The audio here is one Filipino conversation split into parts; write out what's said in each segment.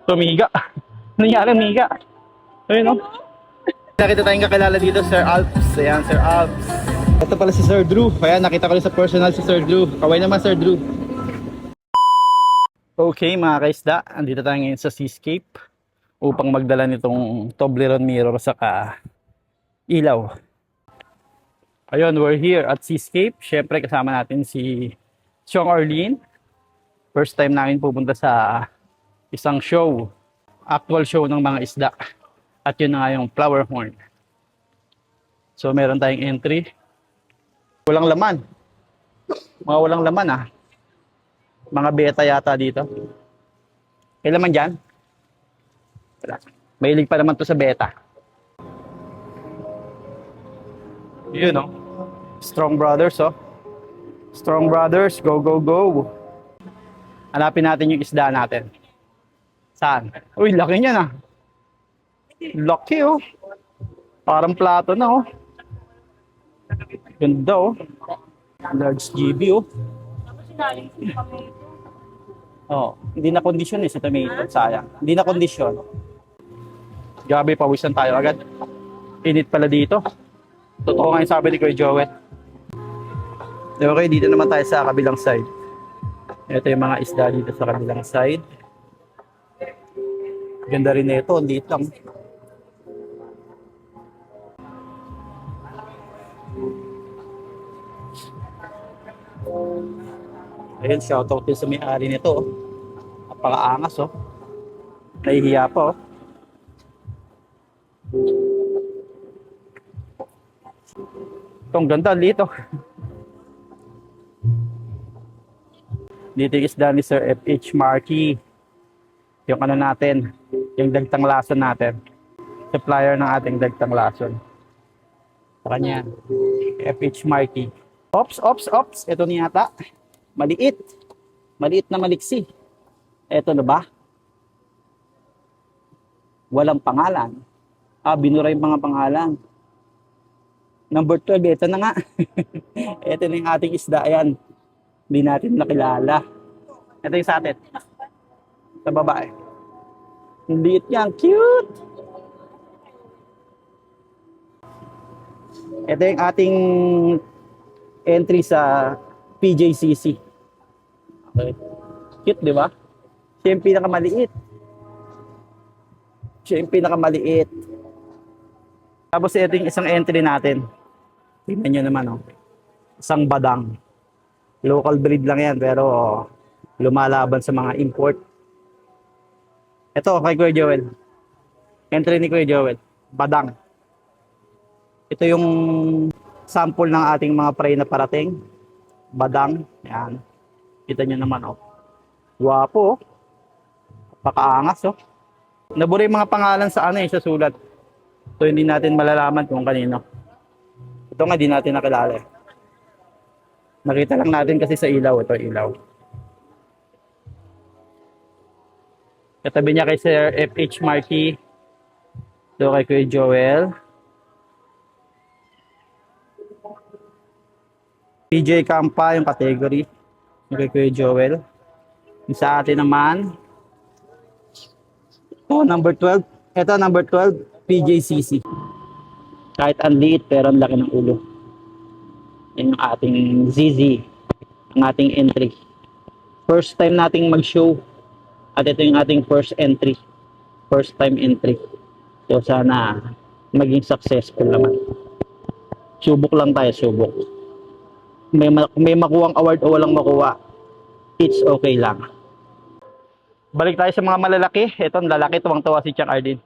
Tumiga. Nangyari, miga. Ayun, no? Nakita tayong kakilala dito, Sir Alps. Ayan, Sir Alps. Ito pala si Sir Drew. Ayan, nakita ko rin sa personal si Sir Drew. Kaway naman, Sir Drew. Okay, mga kaisda. Andito tayo ngayon sa Seascape upang magdala nitong Toblerone mirror saka ilaw. Ayun, we're here at Seascape. Siyempre, kasama natin si Chong Arlene. First time namin pupunta sa isang show. Actual show ng mga isda. At yun na nga yung flower horn. So meron tayong entry. Walang laman. Mga walang laman ah. Mga beta yata dito. May laman dyan? Wala. Mahilig pa naman to sa beta. Yun oh. Strong Brothers oh. Strong Brothers, go go go. Hanapin natin yung isda natin. Saan? Uy, laki niya na. Laki oh. Parang plato na oh. Ganda oh. Large GB oh. Oh, hindi na kondisyon eh sa tomato. Sayang. Hindi na kondisyon. Grabe, pawisan tayo agad. Init pala dito. Totoo nga yung sabi ni Kuya Joel. Okay, dito naman tayo sa kabilang side. Ito yung mga isda dito sa kabilang side. Ganda rin ito, liit lang. Ayun, shoutout din sa may-ari nito. Oh. Napakaangas oh. Nahihiya pa oh. Itong ganda, liit oh. Dito yung isda ni Sir F.H. Markey. Yung ano natin, yung dagtang lason natin. Supplier ng ating dagtang lason. Sa kanya, F.H. Markey. Ops, ops, ops. Ito niya yata. Maliit. Maliit na maliksi. Ito na ba? Walang pangalan. Ah, binura yung mga pangalan. Number 12, ito na nga. Ito na yung ating isda. Ayan. Hindi natin nakilala. Ito yung sa atin. Sa babae. Liit yan. Cute! Ito yung ating entry sa PJCC. Okay. Cute, di ba? Siya yung pinakamaliit. Siya yung pinakamaliit. Tapos ito yung isang entry natin. Tingnan nyo naman, oh. Isang badang. Local breed lang yan, pero lumalaban sa mga import. Ito, kay Kuya Joel. Entry ni Kuya Joel. Badang. Ito yung sample ng ating mga prey na parating. Badang. Yan. Kita nyo naman, oh. Guwapo, oh. Pakaangas, oh. Nabura yung mga pangalan sa ano eh, sa sulat. So, hindi natin malalaman kung kanino. Ito nga, di natin nakilala eh. Nakita lang natin kasi sa ilaw. Ito, ilaw. Katabi niya kay Sir F.H. Markey. Ito kay Kuya Joel. PJ Campa yung category. Yung kay Kuya Joel. Yung sa atin naman. Ito, number 12. Ito, number 12. PJCC. Kahit ang liit pero ang laki ng ulo. Yan yung ating ZZ. Ang ating entry. First time nating mag-show. At ito yung ating first entry. First time entry. So sana maging successful naman. Subok lang tayo, subok. May makuwang award o walang makuha, it's okay lang. Balik tayo sa mga malalaki. Ito ang lalaki, tuwang-tuwa si Chang Ardin.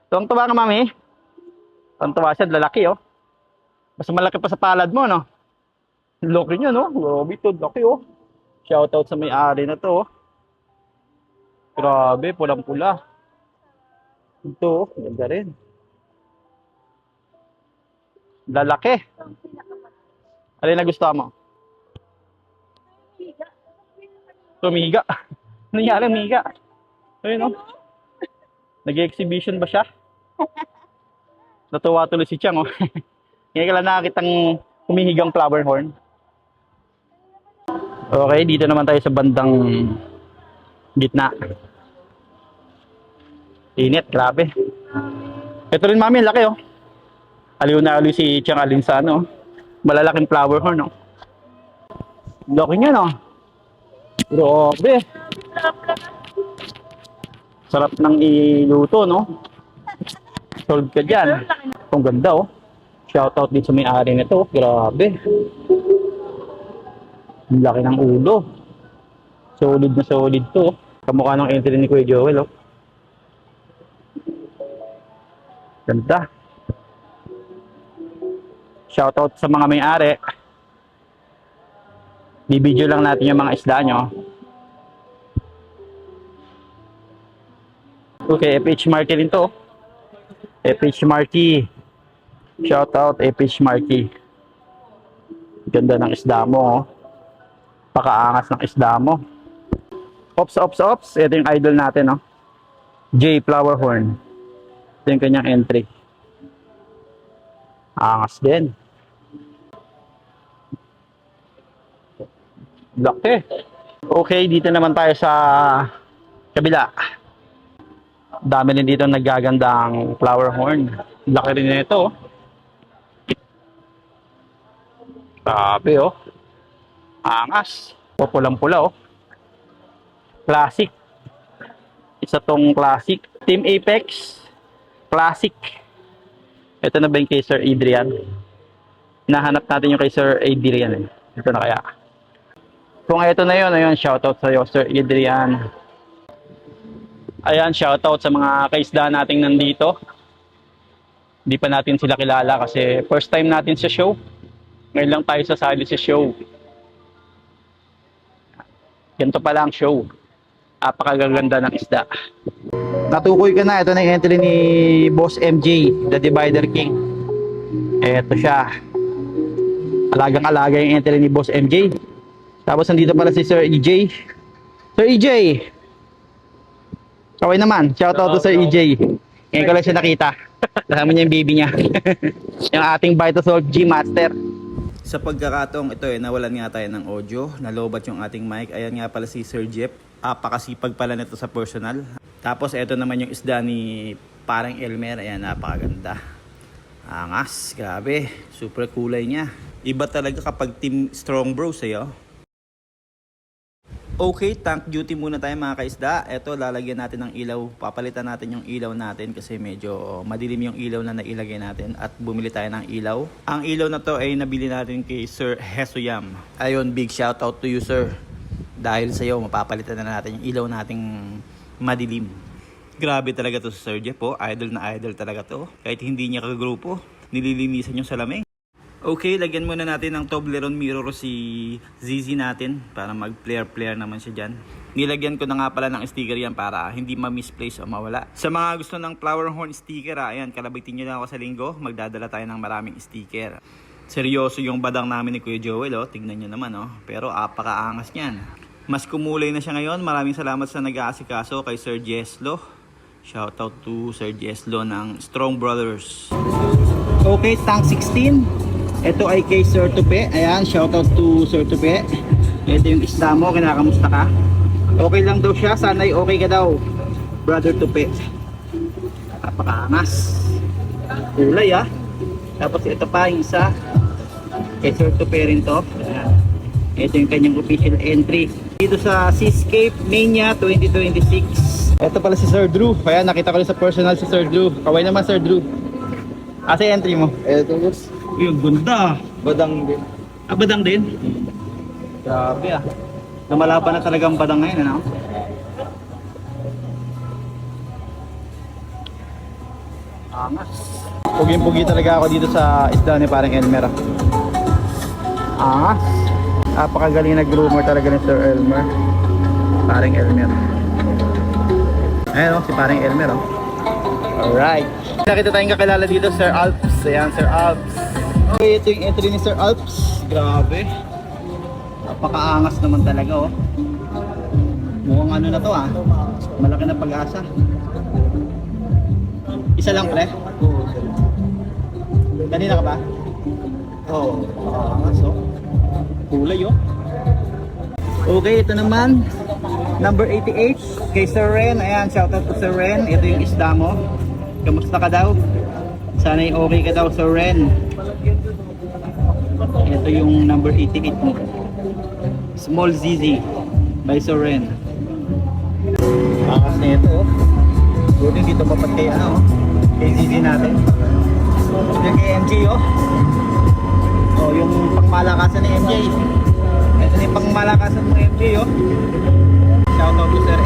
Tuwang-tuwa ka, mami. Tuwang-tuwa siya, lalaki oh. Mas malaki pa sa palad mo, no? Laki niya, no? Grabe ito, laki oh. Shoutout sa may-ari na to oh. Grabe, pulang-pula. Ito oh, ganda rin. Lalaki. Alin na gusto mo? Tumiga. Nangyari, miga. Ayun, no? Nag-exhibition ba siya? Natuwa tuloy si Chang, oh. Ngayon ka lang nakakitang humihigang flower horn. Okay, dito naman tayo sa bandang gitna. Init, grabe. Ito rin mami, laki oh. Aliw na aliw si Chang Alin sa ano. Malalaking flower horn oh. Laki niya no. Grabe. Sarap ng iluto no. Solve ka dyan. Ang ganda oh. Shoutout din sa may-ari nito. Grabe. Ang laki ng ulo. Solid na solid to. Kamukha ng entry ni Kuya Joel oh. Ganda. Shoutout sa mga may-ari. Bibidyo lang natin yung mga isda nyo. Okay, FH Marky rin to. FH Marky. Shoutout FH Marky. Ganda ng isda mo. Oh. Pakaangas ng isda mo. Ops. Ito yung idol natin. Oh. J Flower Horn. Ito yung kanyang entry. Angas din. Laki. Okay, dito naman tayo sa kabila. Dami din dito naggagandang flower horn. Laki rin nito. Grabe oh. Angas. Pulang-pula oh. Classic. Isa tong classic. Team Apex. Classic. Ito na ba yung kay Sir Adrian? Nahanap natin yung kay Sir Adrian eh. Ito na kaya. Kung ito na yun, ayun, shoutout sa iyo, Sir Adrian. Ayan, shoutout sa mga kaisda nating nandito. Hindi pa natin sila kilala kasi first time natin sa show. Ngayon lang tayo sasali sa show. Ganito pala ang show. Apakagaganda ng isda. Natukoy ka na, ito na yung entry ni Boss MJ, the Divider King. Ito siya. Alagang-alaga yung entry ni Boss MJ. Tapos nandito pala si Sir EJ. Sir EJ! Kaway naman, shoutout to Sir EJ. Ngayon ko lang siya nakita. Kasama niya yung baby niya. Yung ating Vitasol G Master. Sa pagkakataong ito nawalan nga tayo ng audio. Nalobat yung ating mic. Ayan nga pala si Sir Jeff. Apakasipag pala nito sa personal. Tapos ito naman yung isda ni parang Elmer. Ayan, napakaganda. Angas, grabe. Super kulay niya. Iba talaga kapag team strong bro sa'yo. Okay, tank duty muna tayo mga kaisda. Ito, lalagyan natin ng ilaw. Papalitan natin yung ilaw natin kasi medyo madilim yung ilaw na nailagay natin. At bumili tayo ng ilaw. Ang ilaw na to ay nabili natin kay Sir Hesoyam. Ayun, big shout out to you sir. Dahil sa'yo, mapapalitan na natin yung ilaw nating madilim. Grabe talaga to si Sir Jeff po. Idol na idol talaga to. Kahit hindi niya kagrupo, nililinisan yung salamin. Okay, lagyan muna natin ng Toblerone mirror si ZZ natin para mag-flare naman siya dyan. Nilagyan ko na nga pala ng sticker yan para hindi ma-misplace o mawala. Sa mga gusto ng flower horn sticker, ayan, kalabitin nyo lang ako sa linggo. Magdadala tayo ng maraming sticker. Seryoso yung badang namin ni Kuya Joel, oh. Tignan nyo naman, oh. Pero apakaangas niyan. Mas kumulay na siya ngayon. Maraming salamat sa nag-aasikaso kay Sir Jeslo. Shoutout to Sir Jeslo ng Strong Brothers. Okay, tank 16. Ito ay kay Sir Tupe. Ayan, shoutout to Sir Tupe. Ito yung isda mo, kinakamusta ka? Okay lang daw siya, sana'y okay ka daw, Brother Tupe. Napakaangas. Kulay ah. Tapos ito pa yung isa. Kay Sir Tupe rin to. Ayan. Ito yung kanyang official entry. Dito sa Seascape Mania 2026. Ito pala si Sir Drew. Ayan, nakita ko rin sa personal si Sir Drew. Kaway naman Sir Drew. Asa entry mo? Ito boss. Yung ganda. Badang din. Ah, badang din? Grabe ah. Lumalaban na talaga ang badang ngayon, ano? Angas. Puging-pugi talaga ako dito sa isda ni parang Elmer. Angas. Napakagaling na groomer talaga ni Sir Elmer. Parang Elmer. Ayan o, si parang Elmer o. Alright. Nakita tayong kakilala dito, Sir Alps. Ayan, Sir Alps. Okay, ito yung entry ni Sir Alps. Grabe. Napakaangas naman talaga oh. Mukhang ano na to ah. Malaki na pag-asa. Isa lang pre? Oo. Kanina ka ba? Oo. Angas oh. Kulay oh. Okay, ito naman. Number 88, kay Sir Ren. Ayan, shoutout to Sir Ren. Ito yung isda mo. Kamusta ka daw? Sana'y okay ka daw, Sir Ren. Ito yung number 88 mo. Small ZZ by Sir Ren. Bakas na ito, oh. Buti dito papat kay ano, kay ZZ natin. Yung kay MJ, oh. Oh, yung pangmalakasan ni MJ. Ito na yung pangmalakasan mo, MJ, oh. Shoutout to Sir